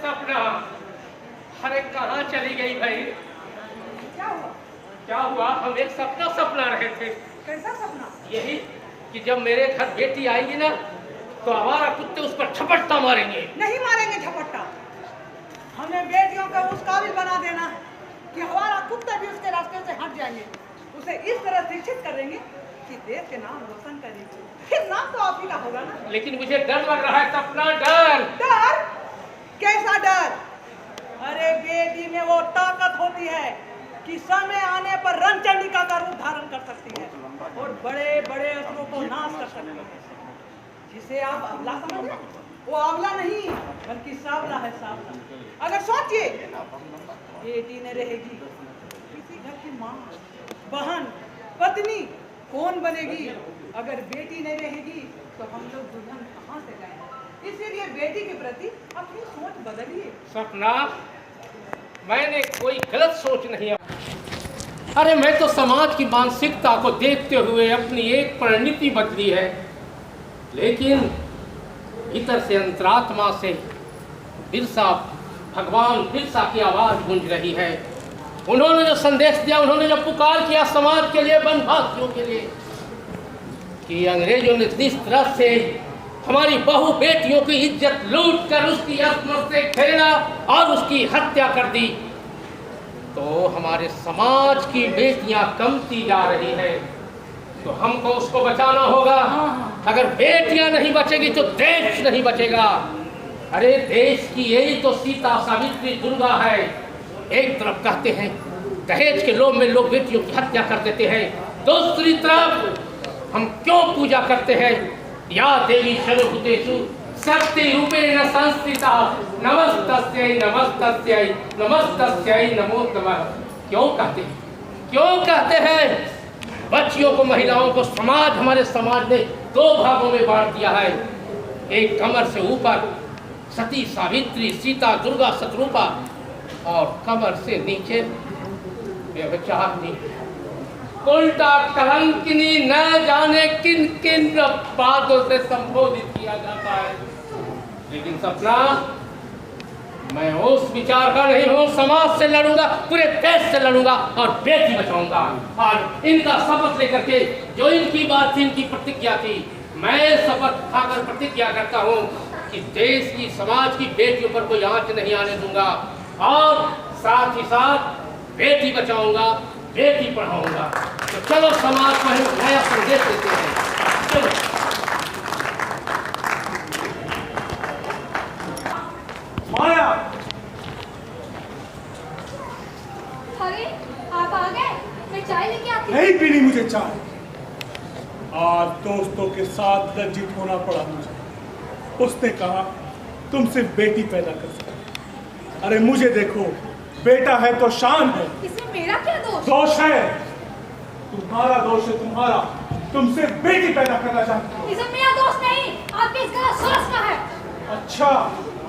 सपना, अरे कहाँ चली गई भाई? क्या हुआ? क्या हुआ? हम एक सपना सपना रहे थे। कैसा सपना? यही कि जब मेरे घर बेटी आएगी ना तो हमारा कुत्ते उस पर झपट्टा मारेंगे। नहीं मारेंगे झपट्टा। हमें बेटियों को उस काबिल बना देना कि हमारा कुत्ते भी उसके रास्ते से हट जाएंगे। उसे इस तरह शिक्षित करेंगे कि देश के नाम रोशन करेंगे। फिर नाम तो आप ही का होगा ना। लेकिन मुझे डर लग रहा है सपना, डर। डर? कैसा डर? अरे बेटी में वो ताकत होती है कि समय आने पर रणचंडिका का रूप धारण कर सकती है और बड़े बड़े असुरों को नाश कर सकती है। जिसे आप अबला समझ रहे, वो अबला नहीं बल्कि सावला है, सावला। अगर सोचिए, बेटी न रहेगी, किसी घर की माँ, बहन, पत्नी कौन बनेगी? अगर बेटी नहीं रहेगी तो हम लोग दुल्हन कहाँ से लाएंगे? इसीलिए बेटी के प्रति अपनी सोच बदलिए। सपना, मैंने कोई गलत सोच नहीं है। अरे मैं तो समाज की मानसिकता को देखते हुए अपनी एक परिणति बदली है, लेकिन भीतर से अंतरात्मा से बिरसा, भगवान बिरसा की आवाज गूंज रही है। उन्होंने जो संदेश दिया, उन्होंने जो पुकार किया समाज के लिए, वनवासियों के लिए, कि अंग्रेजों ने जिस तरह से हमारी बहू बेटियों की इज्जत लूट कर उसकी अस्मत से खेला और उसकी हत्या कर दी, तो हमारे समाज की बेटियां कमती जा रही है। तो हमको उसको बचाना होगा। अगर बेटियां नहीं बचेगी तो देश नहीं बचेगा। अरे देश की यही तो सीता, सावित्री, दुर्गा है। एक तरफ कहते हैं दहेज के लोभ में लोग बेटियों की हत्या कर देते हैं, दूसरी तरफ हम क्यों पूजा करते हैं, या देवी सर्वभूतेषु शक्ति रूपेण संस्थिता नमस्तस्यै नमस्तस्यै नमस्तस्यै नमो नमः। क्यों कहते हैं? बच्चियों को, महिलाओं को समाज, हमारे समाज ने दो भागों में बांट दिया है। एक कमर से ऊपर सती, सावित्री, सीता, दुर्गा, शत्रुपा, और कमर से नीचे व्यभिचारिणी, उल्टा कलंकिनी, न जाने किन किन बातों से संबोधित किया जाता है। लेकिन सपना, मैं उस विचार का नहीं हूँ। समाज से लड़ूंगा, पूरे देश से लड़ूंगा और बेटी बचाऊंगा। और इनका शपथ लेकर के, जो इनकी बात थी, इनकी प्रतिज्ञा थी, मैं शपथ खाकर प्रतिज्ञा करता हूँ कि देश की, समाज की बेटियों पर कोई आंच नहीं आने दूंगा और साथ ही साथ बेटी बचाऊंगा, बेटी पढ़ाऊंगा। तो चलो समाज को हम नया संदेश देते हैं। चलो। माया, अरे आप आ गए। मैं चाय लेके आती हूँ। नहीं पीनी मुझे चाय। आज दोस्तों के साथ लज्जित होना पड़ा मुझे। उसने कहा तुम सिर्फ बेटी पैदा कर सकते। अरे मुझे देखो, बेटा है तो शान है। इसमें मेरा क्या दोष? दोष है, तुम्हारा दोष है, तुम्हारा। तुम सिर्फ बेटी पैदा करना चाहते हो। इसमें मेरा दोष नहीं, आपके इस गलत सोच का है। अच्छा,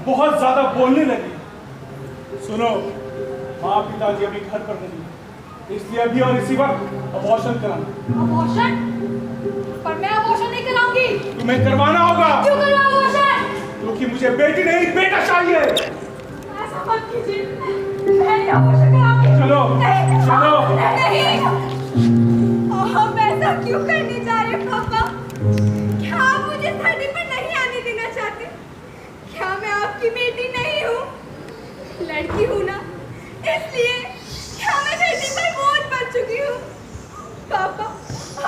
बहुत ज्यादा बोलने लगी। सुनो, माँ पिताजी अभी घर पर नहीं, इसलिए अभी और इसी वक्त अबॉर्शन कराना। अबॉर्शन? पर मैं अबॉर्शन नहीं कराऊंगी। तुम्हें करवाना होगा। क्यों करवाऊं अबॉर्शन? क्योंकि मुझे बेटी नहीं, बेटा चाहिए। ऐसा मत कीजिए, मैं नहीं अबॉर्शन कराऊंगी। चलो, नहीं, चलो। नहीं। आप ऐसा क्यों करने जा रहे हैं पापा? क्या आप मुझे धरती पर नहीं आने देना चाहते? क्या मैं आपकी बेटी नहीं हूँ? लड़की हूँ ना, इसलिए क्या मैं धरती पर बोझ बन चुकी हूँ? पापा,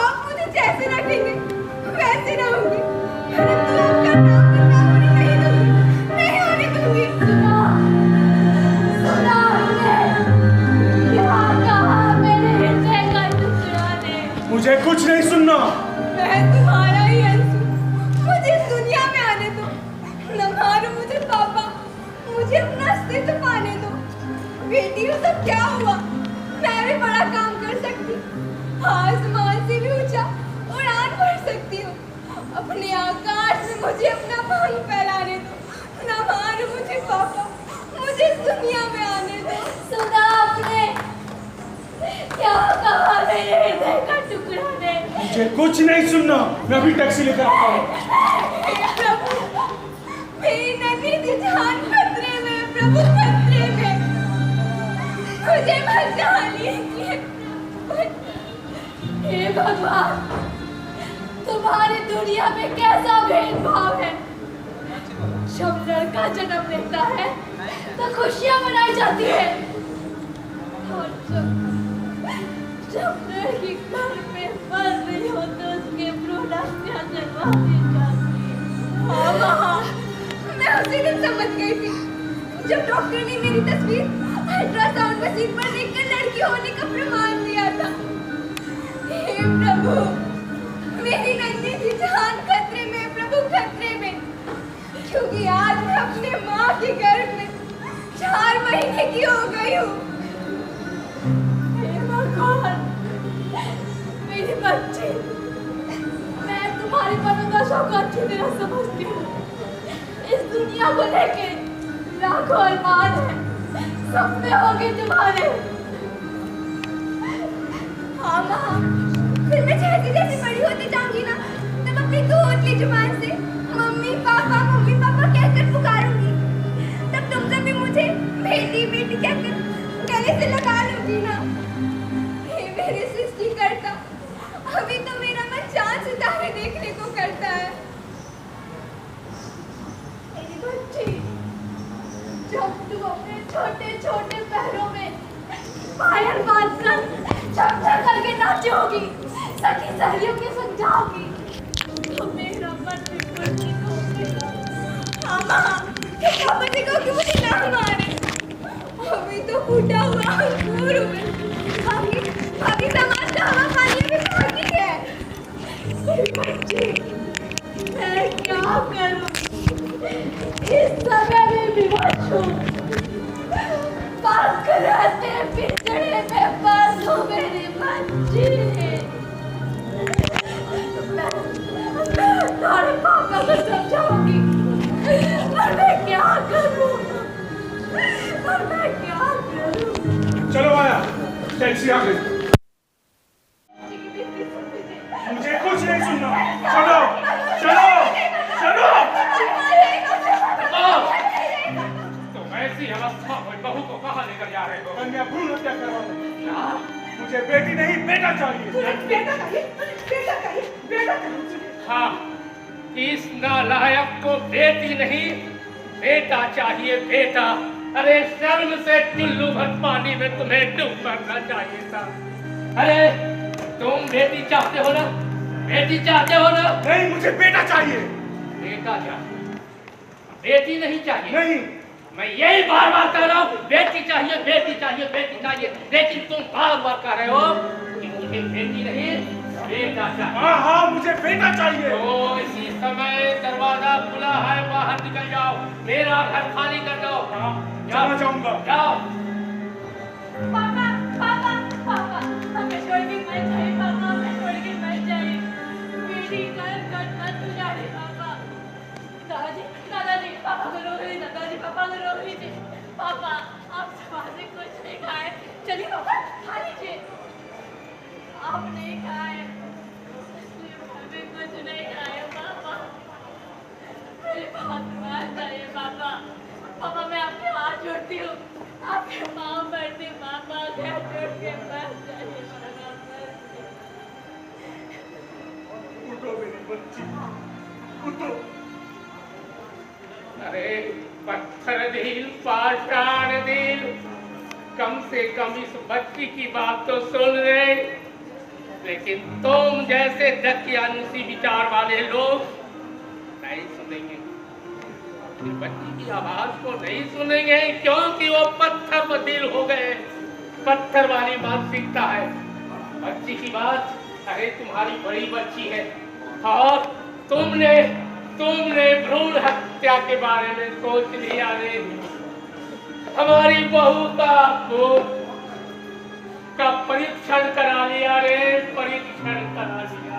आप मुझे जैसे रखेंगे वैसे रहूंगी, परंतु आपका नाम बदनाम नहीं दूंगी, नहीं होने दूंगी। सुना हमने, क्या कहा मेरे हृदय का टुकड़ा ने? मुझे कुछ नहीं सुनना। मैं तुम्हारा ही अंश हूँ, मुझे इस दुनिया में आने दो। न मारो मुझे पापा, मुझे अपना अस्तित्व पाने दो। बेटी हो तो क्या हुआ, मैं भी बड़ा काम कर सकती, आसमान से भी ऊंचा उड़ान भर सकती हूँ। अपने आकाश में मुझे अपना पंख फैलाने दो। न मारो मुझे पापा, मुझे इस दुनिया में आने दो। सुना आपने क्या कहा मेरे हृदय का टुकड़ा ने? मुझे कुछ नहीं सुनना। मैं अभी टैक्सी लेकर आता हूँ। प्रभु, मेरी नन्ही सी जान खतरे में। प्रभु खतरे में, मुझे बचा लीजिए। हे भगवान, तुम्हारी दुनिया में कैसा भेदभाव है। जब लड़का जन्म लेता है तो खुशियां मनाई जाती है, और जब लड़की घर में मर रही हो तो उसके भ्रूण हत्या करवा दी जाती है। हाँ, मैं उसी दिन समझ गई थी जब डॉक्टर ने मेरी तस्वीर अल्ट्रासाउंड मशीन पर देखकर लड़की होने का प्रमाण दिया था। हे प्रभु, मेरी नन्ही सी जान खतरे में, प्रभु खतरे में, क्योंकि आज मैं अपने माँ के गर्भ में 4 महीने की हो गई हूँ। हे भगवान, मेरी बच्ची, मैं तुम्हारी मनोदशा को अच्छी तरह समझती हूँ। इस दुनिया को लेके लाखों अरमान है, सपने होंगे तुम्हारे। हाँ माँ, फिर मैं जैसे जैसे बड़ी होती जाऊंगी ना, तब अपनी दूधली जुबान से मम्मी पापा कहकर पुकारूंगी। तब तुम सब भी मुझे बेटी बेटी कहकर गले से लगा लूंगी ना। हे मेरे सृष्टिकर्ता, अभी तो मेरा मन चांद सितारे देखने को करता है। मेरी बच्ची, जब तू अपने छोटे छोटे पैरों में पायल बांधकर चमचम करके नाचोगी, सखी सहेलियों के संग जाओगी, तो मेरा मन भी पुलकित होगा। हाँ माँ, पापा से कहो कि मुझे ना मारे, अभी तो फूटा हुआ अंगूर हूँ मैं। अभी समाज का हवा खाने में बाकी है। मेरी बच्ची, मैं क्या करूँ? इस समय में विवश हूँ। रहते पिंजरे में बंद हो मेरी बच्ची। मैं तुम्हारे पापा को समझाऊंगी, पर मैं क्या करूं? चलो आया, टैक्सी आ गई। मुझे कुछ नहीं सुनना। चलो चलो चलो। तो ऐसी अवस्था में बहू को कहाँ लेकर जा रहे हो? कन्या भ्रूण हत्या करवा। मुझे बेटी नहीं बेटा चाहिए। बेटा चाहिए, बेटा चाहिए, बेटा चाहिए। हाँ, इस नालायक को बेटी नहीं बेटा चाहिए, बेटा। अरे शर्म से चुल्लू भर पानी में तुम्हें डूब मरना चाहिए था। अरे तुम बेटी चाहते हो ना? बेटी चाहते हो ना? नहीं, मुझे बेटा चाहिए। बेटा चाहिए, बेटी नहीं चाहिए? नहीं, मैं यही बार बार कह रहा हूँ, बेटी चाहिए, बेटी चाहिए, बेटी चाहिए, लेकिन तुम बार बार कह रहे हो कि मुझे बेटी नहीं बेटा चाहिए। हाँ हाँ, मुझे बेटा चाहिए। तो इसी समय दरवाजा खुला है, बाहर निकल जाओ, मेरा घर खाली कर दो। जाना चाहूंगा। जाओ। पापा पापा पापा, हमें छोड़ के मत जाइए पापा, हमें छोड़ के मत जाइए। मेरी घर कट मत उजाड़िए पापा। दादाजी पापा को रोक लीजिए, दादाजी पापा को रोक लीजिए। पापा, आप सुबह से कुछ नहीं खाए, चलिए पापा खा लीजिए। आप नहीं खाए, हमें कुछ नहीं खाए पापा। मेरी बात मान जाइए पापा। पापा, मैं आपके हाथ जोड़ती हूँ, आपके पाँव पड़ती हूँ पापा, हाथ जोड़ के मत जाइए पापा, मत। उठो मेरी बच्ची, उठो। अरे पत्थर दिल, पाषाण दिल, कम से कम इस बच्ची की बात तो सुन रहे। लेकिन तुम जैसे दकियानुसी विचार वाले लोग नहीं सुनेंगे, इस बच्ची की आवाज को नहीं सुनेंगे, क्योंकि वो पत्थर पर दिल हो गए, पत्थर वाली मानसिकता है। बच्ची की बात, अरे तुम्हारी बड़ी बच्ची है और तुमने भ्रूण हत्या के बारे में सोच लिया रे। हमारी बहू का परीक्षण करा लिया रे, परीक्षण करा लिया।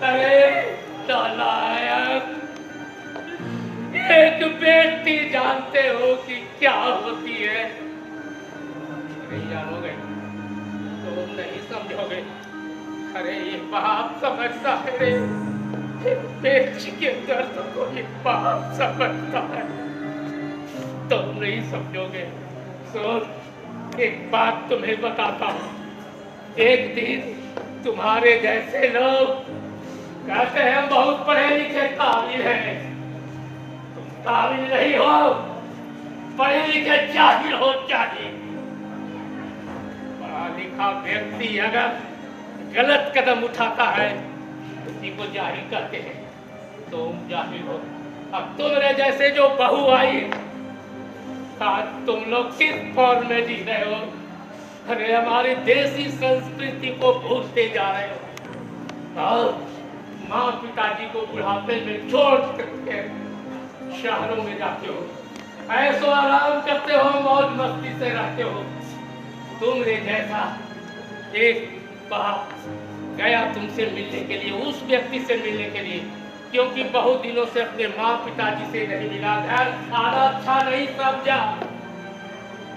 अरे नालायक, एक बेटी जानते हो कि क्या होती है? नहीं जानोगे, तुम नहीं समझोगे। अरे ये बाप समझता है रे, बेटी के दर्द को ये बाप समझता है। तुम नहीं समझोगे। सुन, एक बात तुम्हें बताता हूँ। एक दिन तुम्हारे जैसे लोग कहते हैं हम बहुत पढ़े लिखे काबिल हैं। तुम काबिल नहीं हो, पढ़े लिखे जाहिल हो। जाहिल पढ़ा लिखा व्यक्ति अगर गलत कदम उठाता है उसी को जाहिल कहते हैं। तुम जाहिल हो। अब तुम्हारे जैसे जो बहू आई, आज तुम लोग किस फॉर्म में जी रहे हो? अरे हमारी देसी संस्कृति को भूलते जा रहे हो और माँ पिताजी को बुढ़ापे में छोड़ करके शहरों में जाते हो, ऐसो आराम करते हो, मौज मस्ती से रहते हो। तुमरे जैसा एक बाप गया तुमसे मिलने के लिए, उस व्यक्ति से मिलने के लिए, क्योंकि बहुत दिनों से अपने माँ पिताजी से नहीं मिला, घर आना अच्छा नहीं समझा,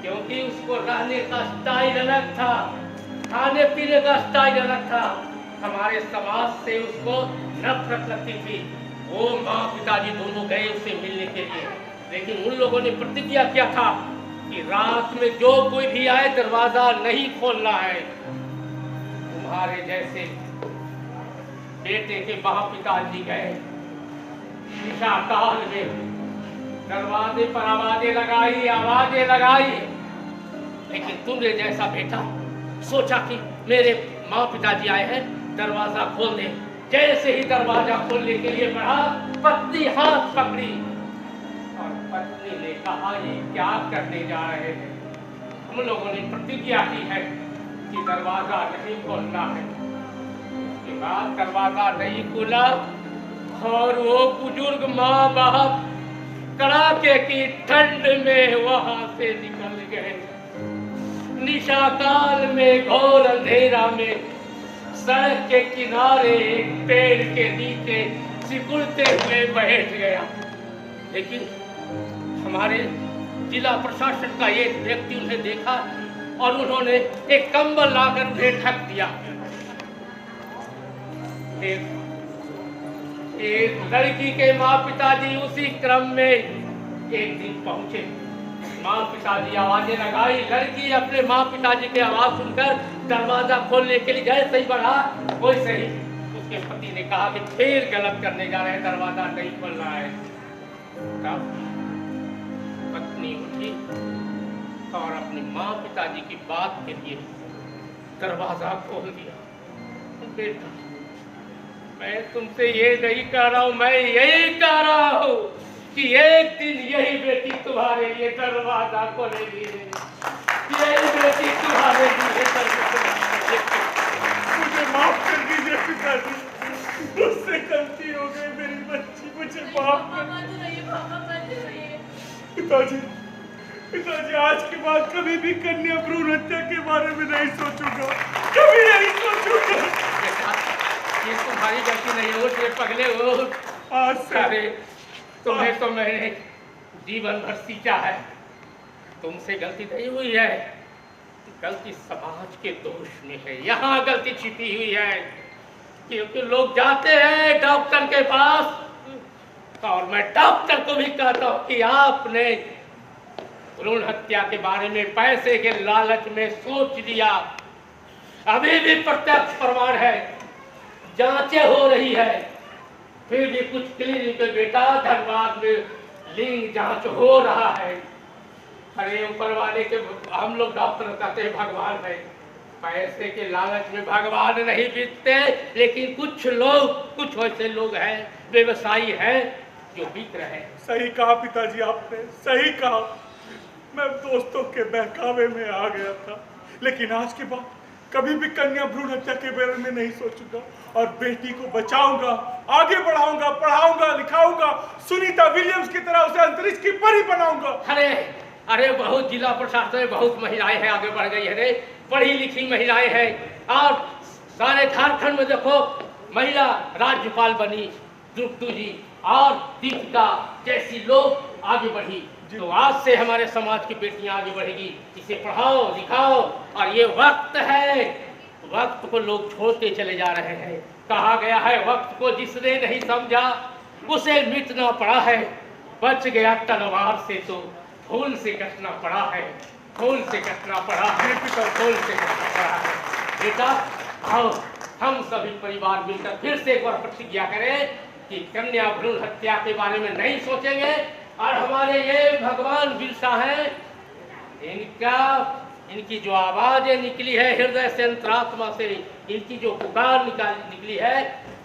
क्योंकि उसको रहने का स्टाइल अलग था, खाने पीने का स्टाइल अलग था। हमारे समाज से उसको नफरत लगती थी। वो माँ पिताजी दोनों गए उससे मिलने के लिए, लेकिन उन लोगों ने प्रतिज्ञा किया था कि रात में जो कोई भी आए दरवाजा नहीं खोलना है। तुम्हारे जैसे बेटे के माँ पिताजी गए, निशा काल में दरवाजे पर आवाजें लगाई, लेकिन तुमने जैसा बेटा सोचा कि मेरे माँ पिताजी आए हैं, दरवाजा खोल दे। जैसे ही दरवाजा खोलने के लिए बढ़ा, पत्नी हाथ पकड़ी और पत्नी ने कहा ये क्या करने जा रहे हैं? हम लोगों ने प्रतिज्ञा की है कि दरवाजा नहीं खोलना है। उसके बाद दरवाजा नहीं खुला और वो बुजुर्ग माँ बाप कड़ाके की ठंड में वहां से निकल गए। निशा काल में घोर अंधेरा में सड़क के किनारे एक पेड़ के नीचे सिकुड़ते हुए बैठ गया। लेकिन हमारे जिला प्रशासन का एक व्यक्ति उन्हें देखा और उन्होंने एक कंबल लाकर उन्हें ढक दिया। एक लड़की के माँ पिताजी उसी क्रम में एक दिन पहुंचे। माँ पिताजी आवाजें लगाई, लड़की अपने माँ पिताजी की आवाज सुनकर दरवाजा खोलने के लिए जैसे ही बढ़ा, वैसे ही उसके पति ने कहा कि फिर गलत करने जा रहे हैं, दरवाजा नहीं खोलना है। तब पत्नी उठी और अपने माँ पिताजी की बात के लिए दरवाजा खोल दिया। बेटा, मैं तुमसे ये नहीं कह रहा हूँ, मैं यही कह रहा हूँ कि एक दिन यही बेटी तुम्हारे लिए दरवाजा खोलेगी। यही बेटी तुम्हारे लिए दरवाजा खोलेगी। मुझे माफ कर दीजिए पिताजी, मुझसे गलती हो गई, मेरी बच्ची मुझे माफ कर। पिताजी, पिताजी आज के बाद कभी भी कन्या भ्रूण हत्या के बारे में नहीं सोचूंगा, कभी नहीं सोचूंगा। ये तुम्हारी गलती नहीं हो, ये पगले हो। आज से तुम्हें तो मैंने जीवन भर सींचा है, तुमसे गलती नहीं हुई है, गलती समाज के दोष में है। यहाँ गलती छिपी हुई है, क्योंकि लोग जाते हैं डॉक्टर के पास और मैं डॉक्टर को भी कहता हूँ कि आपने भ्रूण हत्या के बारे में पैसे के लालच में सोच लिया। अभी भी प्रत्यक्ष प्रमाण है, जांचें हो रही है, फिर भी कुछ क्लिनिक पे बेटा धनबाद में लिंग जांच हो रहा है। अरे ऊपर वाले के हम लोग डॉक्टर कहते हैं भगवान है, पैसे के लालच में भगवान नहीं बीतते, लेकिन कुछ लोग, कुछ ऐसे लोग हैं, व्यवसायी हैं जो बीत रहे हैं। सही कहा पिताजी, आपने सही कहा। मैं दोस्तों के बहकावे में आ गया था, लेकिन आज के बाद कभी भी कन्या भ्रूण हत्या के बारे में नहीं सोचूंगा और बेटी को बचाऊंगा, आगे बढ़ाऊंगा, पढ़ाऊंगा, लिखाऊंगा, सुनीता विलियम्स की तरह उसे अंतरिक्ष की परी बनाऊंगा। अरे बहुत जिला प्रशासन में बहुत महिलाएं हैं, आगे बढ़ गई है रे, पढ़ी लिखी महिलाएं हैं। और सारे झारखंड में देखो महिला राज्यपाल बनी, द्रौपदी जी और दीपिका जैसी लोग आगे बढ़ी। तो आज से हमारे समाज की बेटियां आगे बढ़ेगी। इसे पढ़ाओ लिखाओ, और ये वक्त है, वक्त को लोग छोड़ते चले जा रहे हैं। कहा गया है वक्त को जिसने नहीं समझा उसे मिटना पड़ा है, बच गया तलवार से तो खून से कसना पड़ा है, खून से कसना पड़ा है, खून से कसना पड़ा है। बेटा आओ हम सभी परिवार मिलकर फिर से एक बार प्रतिज्ञा करें कि कन्या भ्रूण हत्या के बारे में नहीं सोचेंगे और हमारे ये भगवान बिरसा हैं, इनकी जो आवाजें निकली है हृदय से, अंतरात्मा से, इनकी जो पुकार निकली है,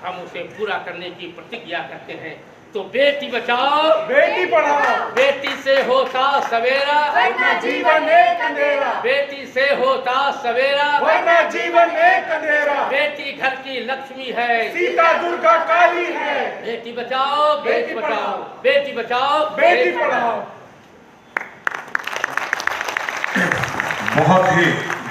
हम उसे पूरा करने की प्रतिज्ञा करते हैं। तो बेटी बचाओ बेटी पढ़ाओ, बेटी से होता सवेरा वरना जीवन एक अंधेरा, बेटी से होता सवेरा वरना जीवन एक अंधेरा। बेटी घर की लक्ष्मी है, सीता दुर्गा काली है। बेटी बचाओ बेटी बचाओ, बेटी बचाओ बेटी पढ़ाओ। बहुत ही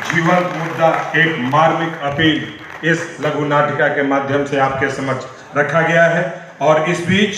जीवंत मुद्दा, एक मार्मिक अपील इस लघु नाटिका के माध्यम से आपके समक्ष रखा गया है। और इस बीच